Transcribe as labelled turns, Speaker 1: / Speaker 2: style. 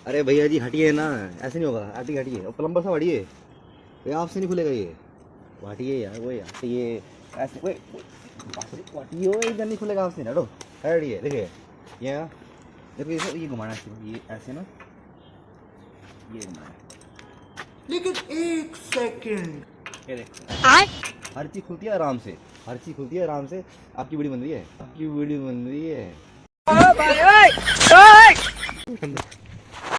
Speaker 1: अरे भैया जी हटिए ना, ऐसे नहीं होगा, हटिए हटिए, प्लम्बर साहब हटिए, ये आपसे नहीं खुलेगा ये, हटिए यार, वो हटिए ऐसे, वो हटिए, वो इधर नहीं खुलेगा आपसे, हटो हटिए। देखिए ये देखो ये घुमाना है, ये ऐसे ना, ये घुमाना,
Speaker 2: लेकिन एक सेकंड,
Speaker 1: ये देखो हर चीज़ खुलती है आराम से, हर चीज़ खुलती है आराम से। आपकी वीडियो बन रही है, आपकी वीडियो बन रही है।